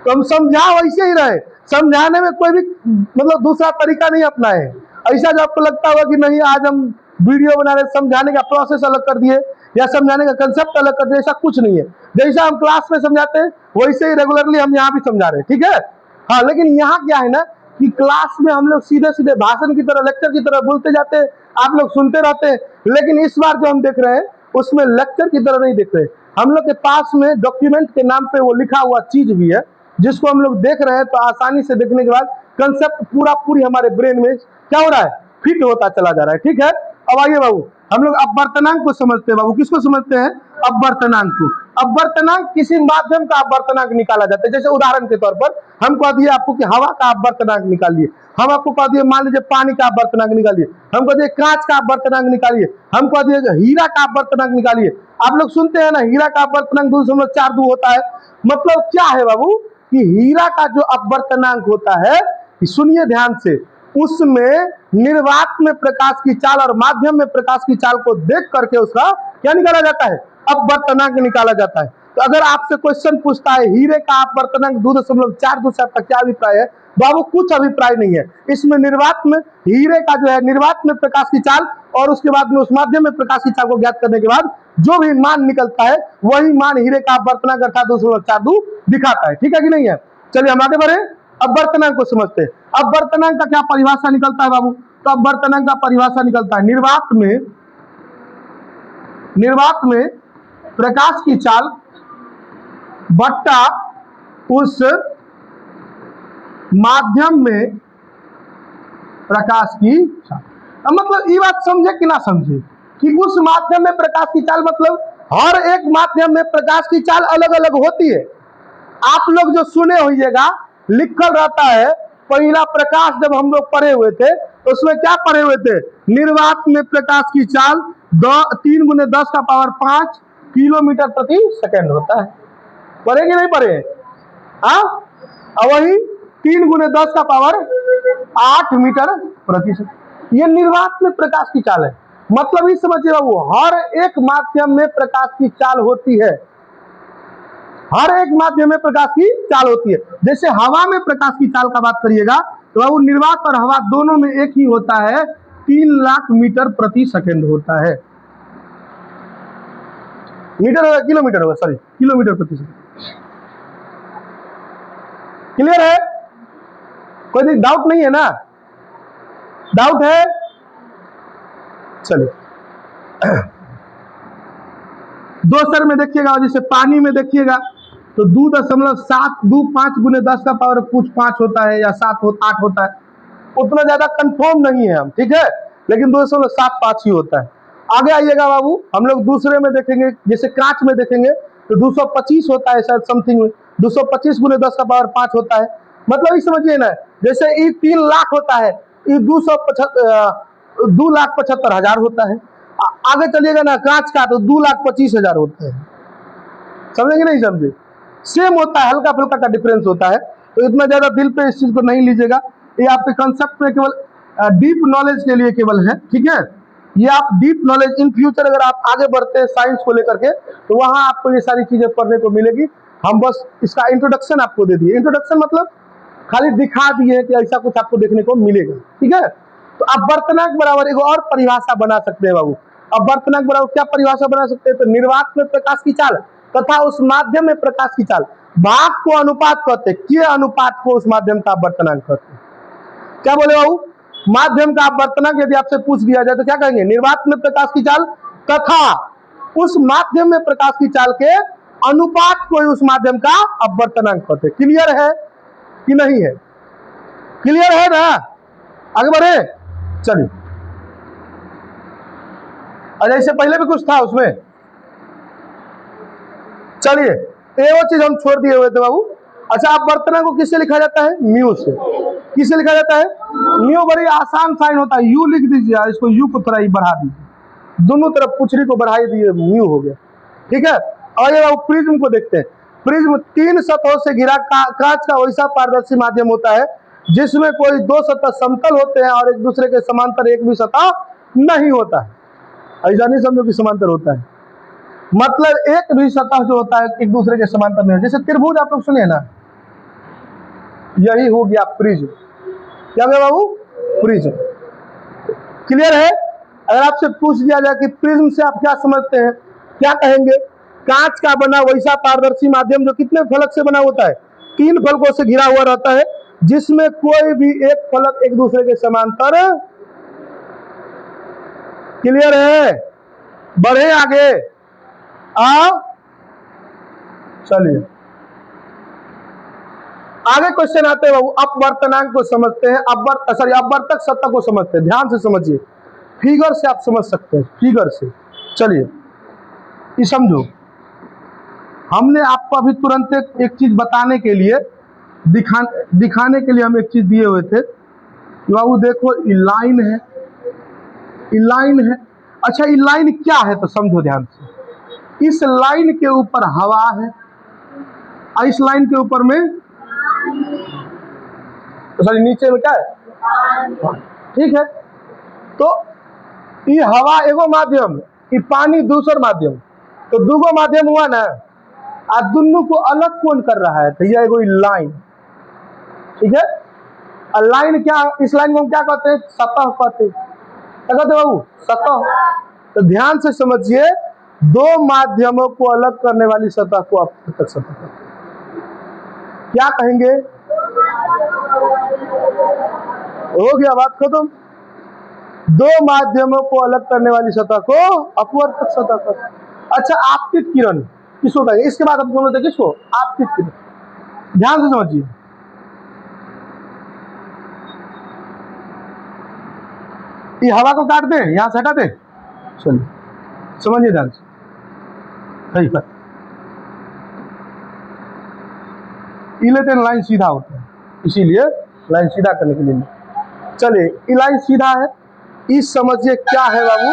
Speaker 1: तो हम समझा वैसे ही रहे, समझाने में कोई भी मतलब दूसरा तरीका नहीं अपनाए। ऐसा जो आपको लगता होगा कि नहीं आज हम वीडियो बना रहे, समझाने का प्रोसेस अलग कर दिए या समझाने का कंसेप्ट अलग कर दिए, ऐसा कुछ नहीं है। जैसा हम क्लास में समझाते हैं वैसे ही रेगुलरली हम यहाँ भी समझा रहे हैं, ठीक है। हाँ, लेकिन यहाँ क्या है ना कि क्लास में हम लोग सीधे सीधे भाषण की तरह, लेक्चर की तरह बोलते जाते हैं, आप लोग सुनते रहते हैं। लेकिन इस बार जो हम देख रहे हैं उसमें लेक्चर की तरह नहीं देख रहे। हम लोग के पास में डॉक्यूमेंट के नाम पे वो लिखा हुआ चीज भी है, जिसको हम लोग देख रहे हैं। तो आसानी से देखने के बाद कंसेप्ट पूरी हमारे ब्रेन में क्या हो रहा है? फिट होता चला जा रहा है, ठीक है। अब आइए बाबू, हम लोग अपवर्तनांक को समझते हैं। बाबू किसको समझते हैं? अपवर्तनांक को। अपवर्तनांक किसी माध्यम का अपवर्तनांक निकाला जाता है। जैसे उदाहरण के तौर पर हम कह दिए आपको कि हवा का अपवर्तनांक निकालिए, हम आपको कह दिए मान लीजिए पानी का अपवर्तनांक निकालिए, हम कह दिए कांच का अपवर्तनांक निकालिए, हम कह दिए हीरा का अपवर्तनांक निकालिए। आप लोग सुनते हैं ना, हीरा का अपवर्तनांक 2.42 होता है। मतलब क्या है बाबू कि हीरा का जो अपवर्तनांक होता है, सुनिए ध्यान से, उसमें निर्वात में प्रकाश की चाल और माध्यम में प्रकाश की चाल को देख करके उसका क्या निकाला जाता है? अपवर्तनांक निकाला जाता है। तो अगर आपसे क्वेश्चन पूछता है हीरे का अपवर्तनांक 2.4 से आपका क्या अभिप्राय है, बाबू कुछ अभिप्राय नहीं है। इसमें निर्वात में हीरे का जो है निर्वात में प्रकाश की चाल और उसके बाद में उस माध्यम में प्रकाश की चाल को ज्ञात करने के बाद जो भी मान निकलता है वही मान हीरे का अपवर्तनांक अर्थात 2.42 दिखाता है। ठीक है कि नहीं है? चलिए हम आगे बढ़े, अपवर्तनांक को समझते हैं। अपवर्तनांक का क्या परिभाषा निकलता है बाबू? तो अपवर्तनांक का परिभाषा निकलता है निर्वात में प्रकाश की चाल बट्टा उस माध्यम में प्रकाश की चाल। मतलब ये बात समझे कि ना समझे कि उस माध्यम में प्रकाश की चाल मतलब हर एक माध्यम में प्रकाश की चाल अलग अलग होती है। आप लोग जो सुने होइएगा लिखल रहता है, पहला प्रकाश जब हम लोग पढ़े हुए थे उसमें क्या पढ़े हुए थे? निर्वात में प्रकाश की चाल 3 × 10⁵ किलोमीटर प्रति सेकेंड होता है। पढ़े कि नहीं पढ़े? और वही 3 × 10⁸ मीटर प्रति सेकेंड। ये निर्वात में प्रकाश की चाल है। मतलब इस समझिए बाबू, हर एक माध्यम में प्रकाश की चाल होती है, हर एक माध्यम में प्रकाश की चाल होती है। जैसे हवा में प्रकाश की चाल का बात करिएगा तो बाबू निर्वात और हवा दोनों में एक ही होता है, 3 लाख मीटर प्रति सेकेंड होता है। मीटर होगा किलोमीटर होगा, सॉरी किलोमीटर प्रति सेकेंड। क्लियर है? कोई डाउट नहीं है ना? डाउट है? चलिए दोसर में देखिएगा, जैसे पानी में देखिएगा तो 2.725 × 10⁵ होता है या 8 होता है। उतना ज्यादा कंफर्म नहीं है हम, ठीक है, लेकिन 2.75 ही होता है। आगे आइएगा बाबू, हम लोग दूसरे में देखेंगे, जैसे कांच में देखेंगे तो 225 होता है शायद समथिंग में, 225 × 10⁵ होता है। मतलब इस समझिए ना, जैसे ये 3 लाख होता है, ये 2,75,000 होता है। आगे चलिएगा ना कांच का तो 2,25,000 होता है। समझेंगे नहीं समझे? सेम होता है, हल्का फुल्का का डिफरेंस होता है। तो इतना ज्यादा दिल पे इस चीज को नहीं लीजिएगा, ये आपके कंसेप्ट में केवल डीप नॉलेज के लिए केवल है, ठीक है। ये आप डीप नॉलेज इन फ्यूचर अगर आप आगे बढ़ते हैं साइंस को लेकर के तो वहां आपको ये सारी चीजें पढ़ने को मिलेगी। हम बस इसका इंट्रोडक्शन आपको दे दिए। इंट्रोडक्शन मतलब खाली दिखा दिए कि ऐसा कुछ आपको देखने को मिलेगा, ठीक है। तो अपवर्तनांक बराबर एक और परिभाषा बना सकते हैं बाबू। अपवर्तनांक बराबर क्या परिभाषा बना सकते हैं? तो निर्वात में प्रकाश की चाल तथा उस माध्यम में प्रकाश की चाल भाग को अनुपात कहते हैं, के अनुपात को उस माध्यम का अपवर्तनांक कहते हैं। क्या बोले बाबू? माध्यम का अपवर्तनांक यदि आपसे पूछ दिया जाए तो क्या कहेंगे? निर्वात में प्रकाश की चाल तथा उस माध्यम में प्रकाश की चाल के अनुपात को उस माध्यम का अपवर्तनांक कहते हैं। क्लियर है कि नहीं है? क्लियर है ना? आगे बढ़े, चलिए। अच्छा, इससे पहले भी कुछ था उसमें, चलिए ये वो चीज हम छोड़ दिए हुए थे बाबू। अच्छा, अपवर्तनांक को किससे लिखा जाता है? म्यू से। किससे लिखा जाता है? म्यू बड़ी आसान साइन होता है, यू लिख दीजिए, इसको यू को थोड़ा ही बढ़ा दीजिए, दोनों तरफ पुछड़ी को बढ़ा दिए, म्यू हो गया, ठीक है। और ये बाबू प्रिज्म को देखते हैं। प्रिज्म 3 सतहों से घिरा कांच का वैसा पारदर्शी माध्यम होता है जिसमें कोई 2 सतह समतल होते हैं और एक दूसरे के समांतर एक भी सतह नहीं होता है। ऐसा नहीं समझो कि समांतर होता है, मतलब एक भी सतह जो होता है एक दूसरे के समांतर नहीं है। जैसे त्रिभुज आप लोग सुने ना, यही हो गया प्रिज्म। क्या गया बाबू? प्रिज्म। क्लियर है? अगर आपसे पूछ दिया जाए कि प्रिज्म से आप क्या समझते हैं, क्या कहेंगे? कांच का बना वैसा पारदर्शी माध्यम जो कितने फलक से बना होता है? 3 फलकों से घिरा हुआ रहता है जिसमें कोई भी एक फलक एक दूसरे के समांतर। क्लियर है? बढ़े आगे, चलिए आगे क्वेश्चन आते हैं बाबू। अपवर्तनांक को समझते हैं, अपवर्तक सतह को समझते हैं। ध्यान से समझिए, फिगर से आप समझ सकते हैं, फिगर से। चलिए ये समझो, हमने आपको अभी तुरंत एक चीज बताने के लिए दिखाने के लिए हम एक चीज दिए हुए थे कि बाबू देखो ये लाइन है, ये लाइन है। अच्छा, ये लाइन क्या है तो समझो ध्यान से। इस लाइन के ऊपर हवा है और इस लाइन के ऊपर में सॉरी नीचे में क्या है? ठीक है, तो ये हवा एगो माध्यम, ये पानी दूसर माध्यम, तो दूगो माध्यम हुआ ना। आज दोनों को अलग कौन कर रहा है? तो यह कोई लाइन, ठीक है। और लाइन क्या, इस लाइन को हम क्या कहते हैं? सतह कहते हैं। क्या कहते हैं बाबू? सतह। तो ध्यान से समझिए, दो माध्यमों को अलग करने वाली सतह को अपवर्तक सतह कहते हैं। क्या कहेंगे? हो गया, बात खत्म। दो माध्यमों को अलग करने वाली सतह को अपवर्तक सतह कहते हैं। अच्छा, आपतित किरण किसको कहेंगे? इसके बाद हम बोलते हैं किसको? आपतित किरण। ध्यान से समझिए, ये हवा को काट दे, यहां से हटा दे, चलिए समझिए ध्यान से। सही बात, लेते हैं लाइन सीधा होता है, इसीलिए लाइन सीधा करने के लिए। चलिए, ये लाइन सीधा है, इस समझिए क्या है बाबू?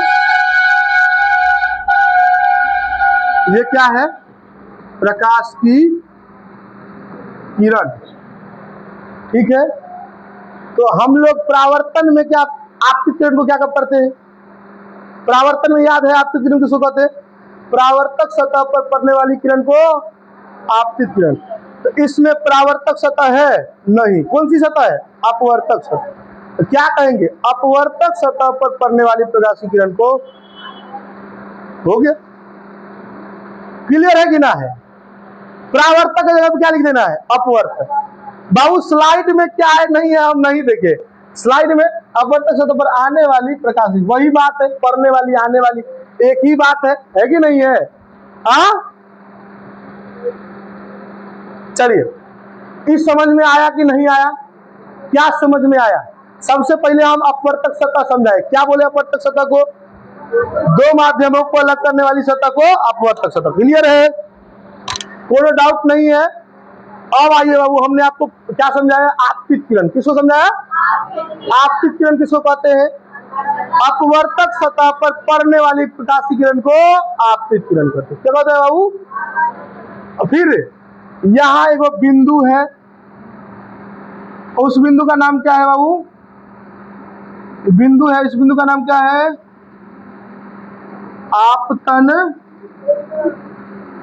Speaker 1: ये क्या है? प्रकाश की किरण, ठीक है। तो हम लोग परावर्तन में क्या, आपतित किरण को क्या करते हैं? परावर्तन में याद है आपतित किरण किसको कहते हैं? परावर्तक सतह पर पड़ने वाली किरण को आपतित किरण। तो इसमें परावर्तक सतह है नहीं, कौन सी सतह है? अपवर्तक सतह। तो क्या कहेंगे? अपवर्तक सतह पर पड़ने वाली प्रकाश की किरण को, हो गया, क्लियर है कि ना है? परावर्तक की जगह पे क्या लिख देना है? अपवर्तक। बाबू स्लाइड में क्या है नहीं है हम नहीं देखे। स्लाइड में अपवर्तक सतह पर आने वाली प्रकाश, वही बात है, पड़ने वाली आने वाली एक ही बात है कि नहीं है? हाँ, चलिए, इस समझ में आया कि नहीं आया? क्या समझ में आया? सबसे पहले हम अपवर्तक सतह समझाए। क्या बोले? अपवर्तक सतह को, दो माध्यमों को अलग करने वाली सतह को अपवर्तक सतह। क्लियर है? कोई डाउट नहीं है? अब आइए बाबू, हमने आपको क्या समझाया? आपतित किरण किसको समझाया? आपतित किरण किसको कहते हैं? अपवर्तक सतह पर पड़ने वाली प्रकाश की किरण को आपतित किरण कहते हैं। क्या कहते हैं बाबू? फिर यहाँ एक बिंदु है, उस बिंदु का नाम क्या है बाबू? बिंदु है, इस बिंदु का नाम क्या है? आपतन।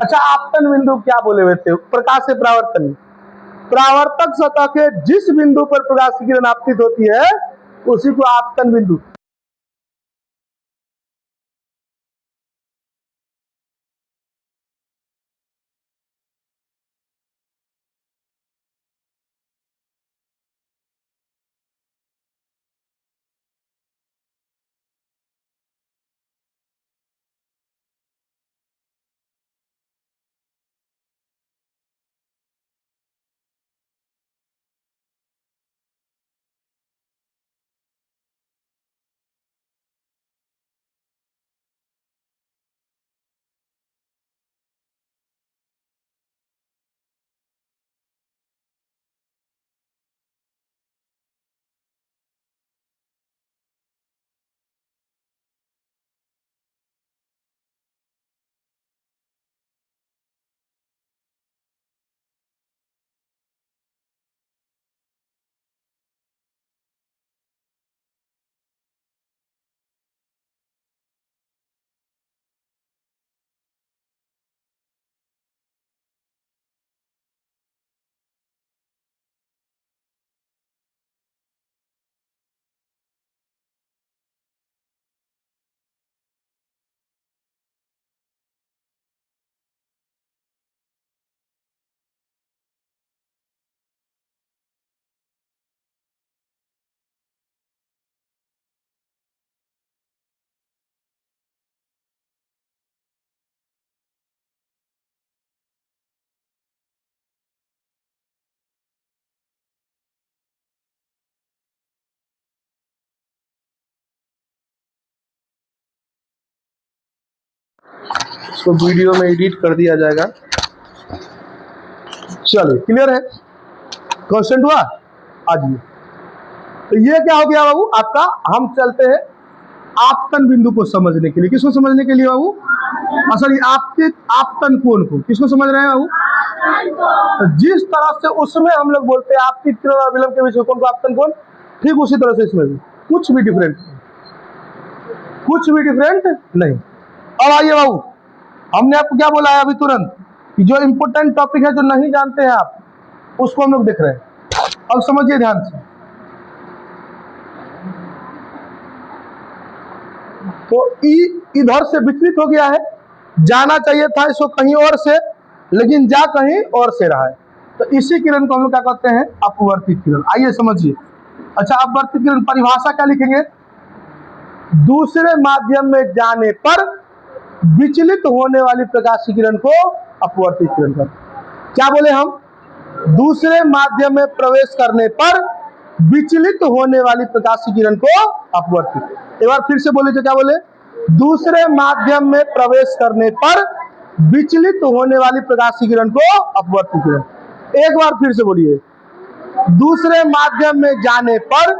Speaker 1: अच्छा, आपतन बिंदु क्या बोले हुए थे? प्रकाश से परावर्तन। परावर्तक सतह के जिस बिंदु पर प्रकाश की किरण आपतित होती है उसी को आपतन बिंदु। इसको वीडियो में एडिट कर दिया जाएगा। चलिए, क्लियर है? क्वेश्चन हुआ आज ये। तो ये क्या हो गया बाबू आपका? हम चलते हैं आपतन बिंदु को समझने के लिए। किसको समझने के लिए बाबू? सॉरी, आपतित आपतन कोण को। किसको समझ रहे हैं बाबू? तो जिस तरह से उसमें हम लोग बोलते हैं आपतित किरण और विलंब के बीच कोण को आपतन कोण, ठीक उसी तरह से इसमें भी कुछ भी डिफरेंट नहीं। अब आइए बाबू, हमने आपको क्या बोला है अभी तुरंत? जो इंपोर्टेंट टॉपिक है, जो नहीं जानते हैं आप, उसको हम लोग देख रहे हैं। अब समझिए ध्यान से। तो ई इधर से विचलित हो गया है, जाना चाहिए था इसको कहीं और से, लेकिन जा कहीं और से रहा है। तो इसी किरण को हम लोग क्या कहते हैं? अपवर्तित किरण। आइए समझिए। अच्छा, अपवर्तित किरण परिभाषा क्या लिखेंगे? दूसरे माध्यम में जाने पर विचलित होने वाली प्रकाशीय किरण को अपवर्तित किरण कहते हैं। क्या बोले हम? दूसरे माध्यम में प्रवेश करने पर विचलित होने वाली प्रकाशीय किरण को अपवर्तित। एक बार फिर से बोले, तो क्या बोले? दूसरे माध्यम में प्रवेश करने पर विचलित होने वाली प्रकाशीय किरण को अपवर्तित किरण। एक बार फिर से बोलिए, दूसरे माध्यम में जाने पर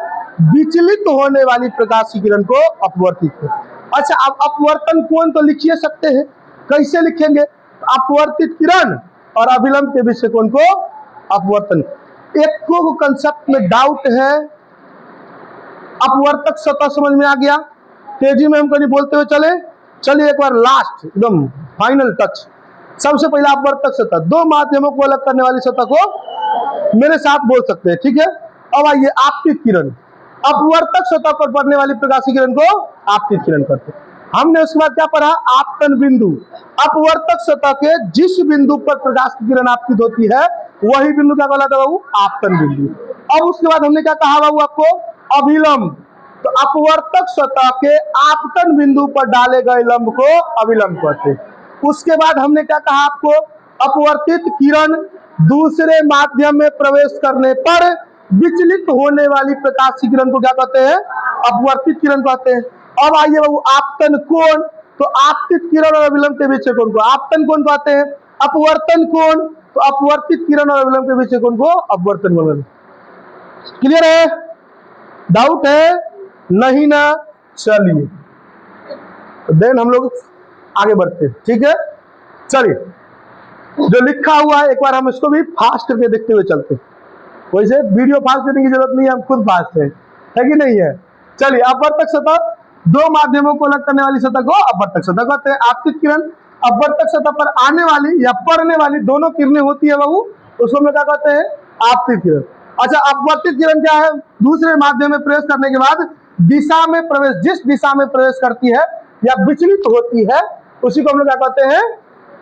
Speaker 1: विचलित होने वाली प्रकाशीय किरण को अपवर्तित किरण। अच्छा, अब अपवर्तन कोण तो लिखिए सकते हैं, कैसे लिखेंगे? अपवर्तित किरण और अभिलंब के बीच से कोण को अपवर्तन। एक को कंसेप्ट में डाउट है, अपवर्तक सतह समझ में आ गया? तेजी में हम कहीं बोलते हुए चलिए एक बार लास्ट एकदम फाइनल टच। सबसे पहले अपवर्तक सतह, दो माध्यमों को अलग करने वाली सतह को मेरे साथ बोल सकते हैं, ठीक है? अब आइए आपतित किरण। अपवर्तक सतह पर पड़ने वाली प्रकाशीय किरण को आपतित किरण कहते हैं। हमने उसके बाद क्या पढ़ा? आपतन बिंदु। अपवर्तक सतह के जिस बिंदु पर प्रकाश की किरण आपतित होती है, वही बिंदु क्या कहलाता है बाबू? आपतन बिंदु। अब उसके बाद हमने क्या कहा बाबू आपको? अभिलंब। तो अपवर्तक सतह के आपतन बिंदु पर डाले गए लंब को अभिलंब कहते हैं। उसके बाद हमने क्या कहा आपको? अपवर्तित किरण दूसरे माध्यम में प्रवेश करने पर विचलित होने वाली प्रकाशीय किरण को क्या कहते हैं? अपवर्तित किरण कहते हैं। अब आइए बाबू आपतन कोण। तो आपतित किरण और अभिलंब के बीच के कोण को आपतन कोण कहते हैं। अपवर्तन कोण, तो अपवर्तित किरण और अभिलंब के बीच के कोण को अपवर्तन कोण। क्लियर है? डाउट है? नहीं ना? चलिए देन हम लोग आगे बढ़ते हैं, ठीक है? चलिए, जो लिखा हुआ है एक बार हम इसको भी फास्ट करके देखते हुए चलते हैं। वैसे वीडियो फास्ट करने की जरूरत नहीं है, हम खुद फास्ट है कि नहीं है? चलिए, अपवर्तक सतह, दो माध्यमों को अलग करने वाली सतह को अपवर्तक सतह कहते हैं। आपतित किरण अपवर्तक सतह पर आने वाली या पड़ने वाली दोनों किरणें होती है बाबू, उसको हम क्या कहते हैं? आपतित किरण। अच्छा, अपवर्तित किरण क्या है? दूसरे माध्यम में प्रवेश करने के बाद दिशा में प्रवेश, जिस दिशा में प्रवेश करती है या विचलित होती है, उसी को हम लोग क्या कहते हैं?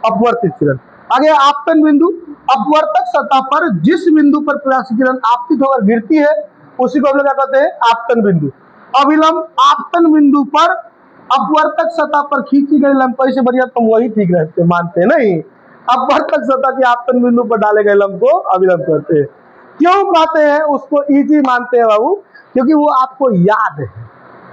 Speaker 1: अपवर्तित किरण। आगे आपतन बिंदु, अपवर्तक सतह पर जिस बिंदु पर प्रकाशीय किरण आपतित होकर गिरती है, उसी को हम लोग क्या कहते हैं? आपतन बिंदु। अभिलंब, आपतन बिंदु पर अपवर्तक सतह पर खींची गई लंब, कैसे बढ़िया तुम वही ठीक रहते मानते नहीं? अपवर्तक सतह के आपतन बिंदु पर डाले गए लंब को अभिलंब कहते हैं। क्यों कहते हैं उसको इजी मानते हैं बाबू? क्योंकि वो आपको याद है,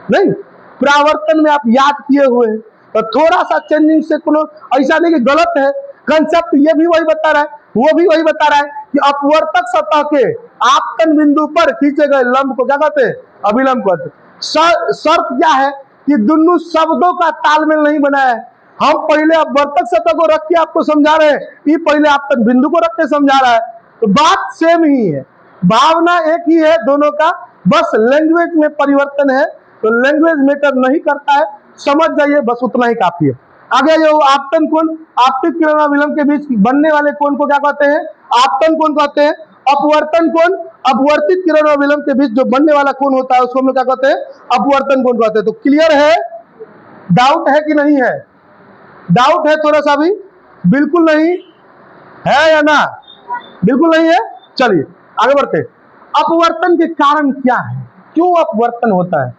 Speaker 1: नहीं प्रावर्तन में आप याद किए हुए हैं। तो थोड़ा सा चेंजिंग से कोनो ऐसा नहीं कि गलत है, कंसेप्ट ये भी वही बता रहा है, वो भी वही बता रहा है कि अपवर्तक सतह के आपतन बिंदु पर खींचे गए लंब को क्या कहते हैं? अभिलंब कहते हैं। शर्त क्या है? कि दोनों शब्दों का तालमेल नहीं बनाया है। हम पहले अपवर्तक सतह को रख के आपको समझा रहे हैं, ये पहले आपतन बिंदु को रख के समझा रहा है। तो बात सेम ही है, भावना एक ही है दोनों का, बस लैंग्वेज में परिवर्तन है। तो लैंग्वेज मैटर नहीं करता है, समझ जाइए, बस उतना ही काफी है। आगे जो आपतन कोण, आपतित किरण और अभिलंब के बीच बनने वाले कोण को क्या कहते हैं? आपतन कोण कहते हैं। अपवर्तन कोण, अपवर्तित किरण और अभिलंब के बीच जो बनने वाला कोण होता है, उसको हम क्या कहते हैं? अपवर्तन कोण कहते हैं। तो क्लियर है? डाउट है कि नहीं है? डाउट है थोड़ा सा भी? बिल्कुल नहीं है या ना? बिल्कुल नहीं है। चलिए आगे बढ़ते। अपवर्तन के कारण क्या है? क्यों अपवर्तन होता है?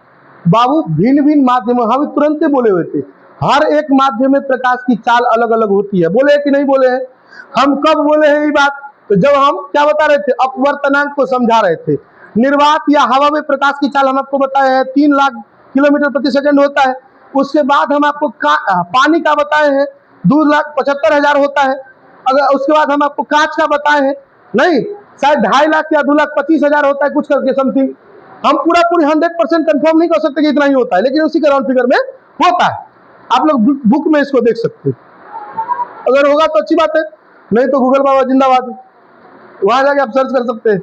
Speaker 1: बाबू भिन्न भिन्न माध्यमों, हम तुरंत बोले हुए थे, हर एक माध्यम में प्रकाश की चाल अलग अलग होती है। बोले कि नहीं बोले हैं? हम कब बोले हैं ये बात? तो जब हम क्या बता रहे थे? अपवर्तनांक को समझा रहे थे। निर्वात या हवा में प्रकाश की चाल हम आपको बताए हैं 3 लाख किलोमीटर प्रति सेकंड होता है। उसके बाद हम आपको पानी का बताए हैं 2,75,000 होता है। अगर उसके बाद हम आपको कांच का बताए हैं, नहीं शायद 2.5 लाख या 2,25,000 होता है कुछ करके समथिंग। हम पूरी 100% कंफर्म नहीं कर सकते कि इतना ही होता है, लेकिन उसी के राउंड फिगर में होता है। आप लोग बुक में इसको देख सकते हैं, अगर होगा तो अच्छी बात है, नहीं तो गूगल बाबा जिंदाबाद, वहां जाके आप सर्च कर सकते हैं।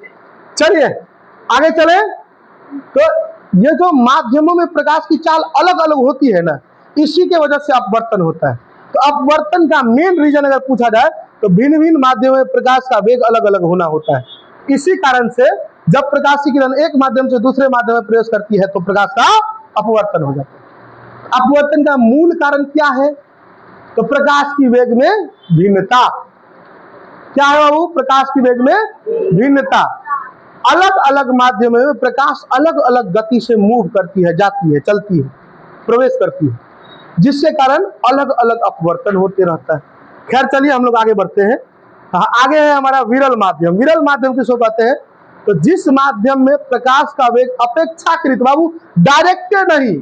Speaker 1: चलिए आगे चले। तो ये जो माध्यमों में प्रकाश की चाल अलग अलग होती है ना, इसी के वजह से अपवर्तन होता है। तो अपवर्तन का मेन रीजन अगर पूछा जाए तो भिन्न भिन्न माध्यमों में प्रकाश का वेग अलग अलग होना होता है। इसी कारण से जब प्रकाश की किरण एक माध्यम से दूसरे माध्यम में प्रवेश करती है तो प्रकाश का अपवर्तन हो जाता है। अपवर्तन का मूल कारण क्या है? तो प्रकाश की वेग में भिन्नता। क्या है बाबू? प्रकाश की वेग में भिन्नता। अलग अलग माध्यमों में प्रकाश अलग अलग गति से मूव करती है, जाती है, चलती है, प्रवेश करती है, जिसके कारण अलग अलग अपवर्तन होते रहता है। खैर चलिए हम लोग आगे बढ़ते हैं। आगे है हमारा विरल माध्यम। विरल माध्यम किसको कहते हैं? तो जिस माध्यम में प्रकाश का वेग अपेक्षाकृत, बाबू डायरेक्टेड नहीं,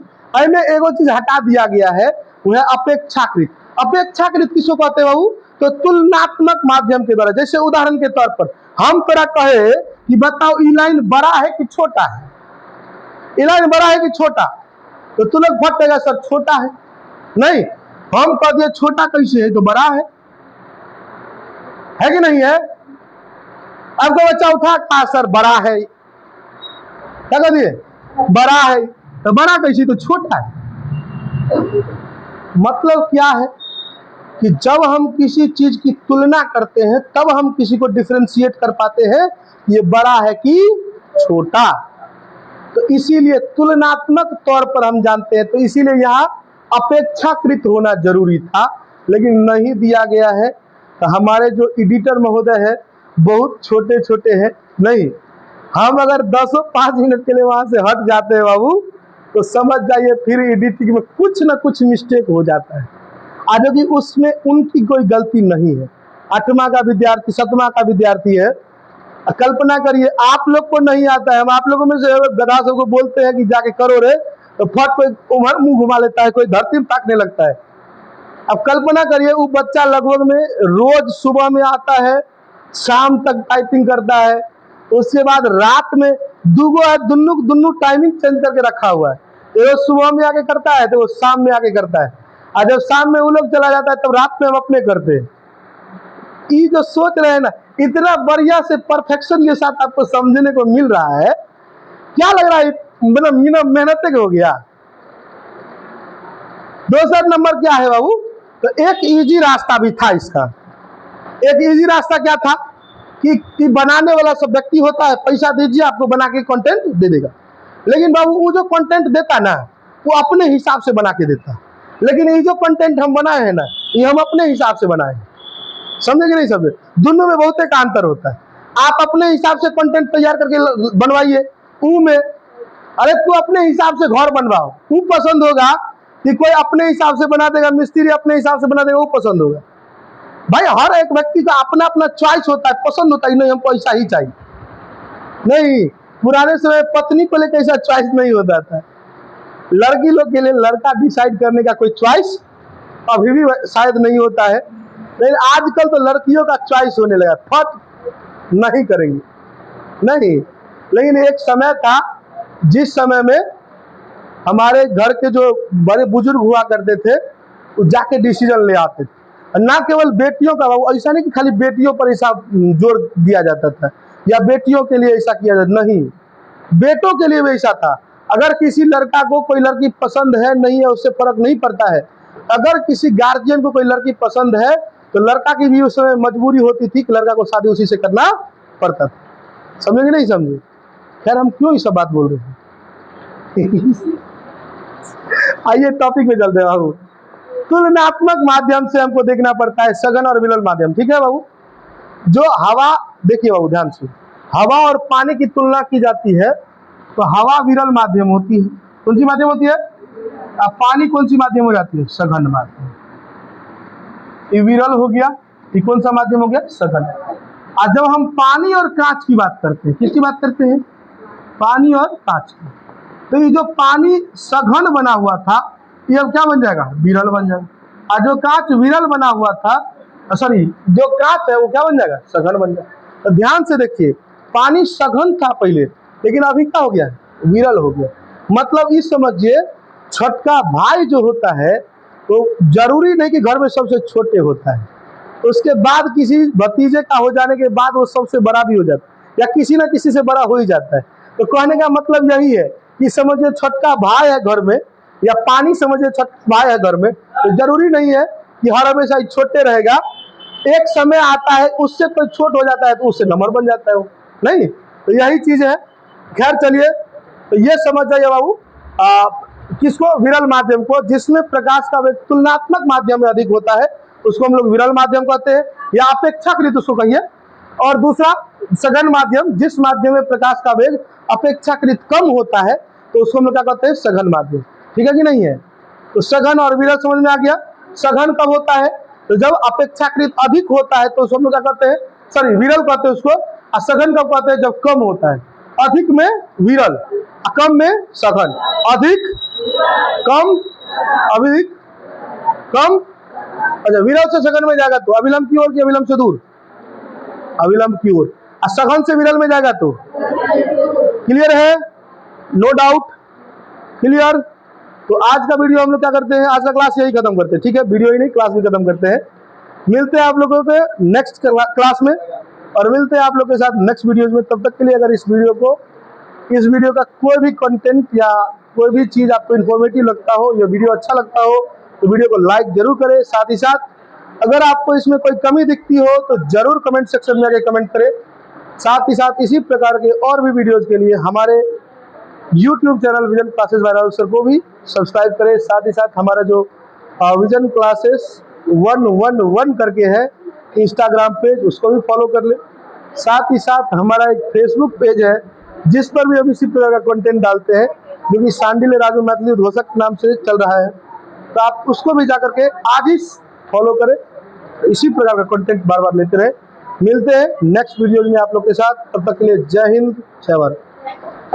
Speaker 1: में एगो चीज हटा दिया गया है, वह अपेक्षाकृत। अपेक्षाकृत किसको कहते हैं बाबू? तो तुलनात्मक माध्यम के द्वारा। जैसे उदाहरण के तौर पर हम तोरा कहे कि बताओ ई लाइन बड़ा है कि छोटा है, ई लाइन बड़ा है कि छोटा, तो तू लोग फटेगा सर छोटा है। नहीं, हम कह दिए छोटा कैसे है, तो बड़ा है कि नहीं है? आपका बच्चा उठा कहा सर बड़ा है, क्या कह दिए? बड़ा है। तो बड़ा कैसे, तो छोटा है। मतलब क्या है कि जब हम किसी चीज की तुलना करते हैं तब हम किसी को डिफरेंशिएट कर पाते हैं ये बड़ा है कि छोटा। तो इसीलिए तुलनात्मक तौर पर हम जानते हैं, तो इसीलिए यहाँ अपेक्षाकृत होना जरूरी था, लेकिन नहीं दिया गया है। तो हमारे जो एडिटर महोदय है बहुत छोटे छोटे हैं। नहीं, हम अगर 5 मिनट के लिए वहां से हट जाते हैं बाबू, तो समझ जाइए फिर एडिटिंग में कुछ ना कुछ मिस्टेक हो जाता है। आज कि उसमें उनकी कोई गलती नहीं है। 8वां का विद्यार्थी 7वां का विद्यार्थी है। कल्पना करिए आप लोग को नहीं आता है, हम आप लोगों में से गधा सबको बोलते हैं कि जाके करो रे, तो फट कोई उमर मुंह घुमा लेता है, कोई धरती में ताकने लगता है। अब कल्पना करिए वो बच्चा लगभग में रोज सुबह में आता है, शाम तक टाइपिंग करता है, उसके बाद रात में दूगो है, दुन्नू टाइमिंग चेंज करके रखा हुआ है। वो सुबह में आके करता है तो वो शाम में आके करता है, और जब शाम में वो लोग चला जाता है तब रात में हम अपने करते हैं। ये जो सोच रहे हैं ना, इतना बढ़िया से परफेक्शन के साथ आपको समझने को मिल रहा है, क्या लग रहा है मतलब मेहनत हो गया। दूसरा नंबर क्या है बाबू? तो एक इजी रास्ता भी था इसका। एक इजी रास्ता क्या था कि बनाने वाला सब व्यक्ति होता है, पैसा दीजिए आपको बना के कंटेंट दे देगा। लेकिन बाबू वो जो कंटेंट देता ना, वो अपने हिसाब से बना के देता। लेकिन ये जो कंटेंट हम बनाए हैं ना, ये हम अपने हिसाब से बनाए हैं। समझे कि नहीं समझे? दोनों में बहुत एक अंतर होता है। आप अपने हिसाब से कंटेंट तैयार करके बनवाइए, वो में अरे तू अपने हिसाब से घर बनवाओ, वो पसंद होगा। कि कोई अपने हिसाब से बना देगा, मिस्त्री अपने हिसाब से बना देगा, वो पसंद होगा। भाई हर एक व्यक्ति का अपना अपना चॉइस होता है, पसंद होता है। नहीं हमको ऐसा ही चाहिए। नहीं, पुराने समय पत्नी को लेकर ऐसा चॉइस नहीं होता था। लड़की लोग के लिए लड़का डिसाइड करने का कोई चॉइस अभी भी शायद नहीं होता है, लेकिन आजकल तो लड़कियों का चॉइस होने लगा। फट नहीं करेंगे नहीं। लेकिन एक समय था जिस समय में हमारे घर के जो बड़े बुजुर्ग हुआ करते थे, वो जाके डिसीजन ले आते थे। ना केवल बेटियों का, ऐसा नहीं कि खाली बेटियों पर ऐसा जोर दिया जाता था या बेटियों के लिए ऐसा किया जाता, नहीं, बेटों के लिए भी ऐसा था। अगर किसी लड़का को कोई लड़की पसंद है नहीं है उससे फर्क नहीं पड़ता है। अगर किसी गार्जियन को कोई लड़की पसंद है तो लड़का की भी उस समय मजबूरी होती थी कि लड़का को शादी उसी से करना पड़ता था। समझे कि नहीं समझे? खैर हम क्यों ये सब बात बोल रहे हैं? आइए टॉपिक में चलते हैं बाबू। तुलनात्मक माध्यम से हमको देखना पड़ता है सघन और विरल माध्यम। ठीक है बाबू? जो हवा, देखिए बाबू ध्यान से, हवा और पानी की तुलना की जाती है तो हवा विरल माध्यम होती है। कौन सी माध्यम होती है? अब पानी कौन सी माध्यम हो जाती है? सघन माध्यम। ये विरल हो गया, ये कौन सा माध्यम हो गया? सघन। और जब हम पानी और कांच की बात करते हैं, किसकी बात करते हैं? पानी और कांच की। तो ये जो पानी सघन बना हुआ था, ये अब क्या बन जाएगा? विरल बन जाएगा। और जो कांच विरल बना हुआ था, सॉरी जो कांच है वो क्या बन जाएगा? सघन बन जाएगा। तो ध्यान से देखिए, पानी सघन था पहले, लेकिन अभी क्या हो गया? विरल हो गया। मतलब इस समझिए, छोटका भाई जो होता है तो जरूरी नहीं कि घर में सबसे छोटे होता है, उसके बाद किसी भतीजे का हो जाने के बाद वो सबसे बड़ा भी हो जाता है, या किसी न किसी से बड़ा हो ही जाता है। तो कहने का मतलब यही है कि समझिए छोटका भाई है घर में, या पानी समझिए छोटका भाई है घर में, तो जरूरी नहीं है कि हर हमेशा छोटे रहेगा, एक समय आता है उससे कोई छोट हो जाता है तो उससे नंबर बन जाता है वो, नहीं? तो यही चीज है। खैर चलिए, तो ये समझ जाइए बाबू, किसको? विरल माध्यम को, जिसमें प्रकाश का वेग तुलनात्मक माध्यम में अधिक होता है उसको हम लोग विरल माध्यम कहते हैं, या अपेक्षाकृत उसको कहिए। और दूसरा सघन माध्यम, जिस माध्यम में प्रकाश का वेग अपेक्षाकृत कम होता है तो उसको हम लोग क्या कहते हैं? सघन माध्यम। ठीक है कि नहीं है? तो सघन और विरल समझ में आ गया। सघन कब होता है? तो जब अपेक्षाकृत अधिक होता है तो उसको हम लोग क्या कहते हैं? सॉरी, विरल कहते हैं उसको। और सघन कब कहते हैं? जब कम होता है। अधिक में विरल, कम में सघन। अधिक, कम, अधिक, कम। अच्छा, विरल से सघन में जाएगा तो अविलंब की ओर कि अविलंब से दूर? अविलंब की ओर। और सघन से विरल में जाएगा तो? क्लियर है? No doubt, clear? तो आज का वीडियो हम लोग क्या करते हैं? आज का क्लास यही खत्म करते हैं। ठीक है, वीडियो ही नहीं, क्लास भी खत्म करते हैं। मिलते हैं आप लोगों के नेक्स्ट क्लास में, और मिलते हैं आप लोग के साथ नेक्स्ट वीडियोज में। तब तक के लिए अगर इस वीडियो का कोई भी कंटेंट या कोई भी चीज आपको इन्फॉर्मेटिव लगता हो, या वीडियो अच्छा लगता हो, तो वीडियो को लाइक जरूर करें। साथ ही साथ अगर आपको इसमें कोई कमी दिखती हो तो जरूर कमेंट सेक्शन में आके कमेंट करें। साथ ही साथ इसी प्रकार के और भी वीडियोज के लिए हमारे YouTube channel vision classes bye Rahul sir को भी सब्सक्राइब करें। साथ ही साथ हमारा जो विजन क्लासेस 111 करके है इंस्टाग्राम पेज, उसको भी फॉलो कर ले। साथ ही साथ हमारा एक फेसबुक पेज है जिस पर भी हम इसी प्रकार का कंटेंट डालते हैं, जो कि सांडिल्य राजू मैथिली उद्घोषक नाम से चल रहा है। तो आप उसको भी जाकर के आज ही फॉलो करें, इसी प्रकार का कंटेंट बार बार लेते रहे। मिलते हैं नेक्स्ट वीडियो में आप लोग के साथ, तब तक के लिए जय हिंद, जय भारत।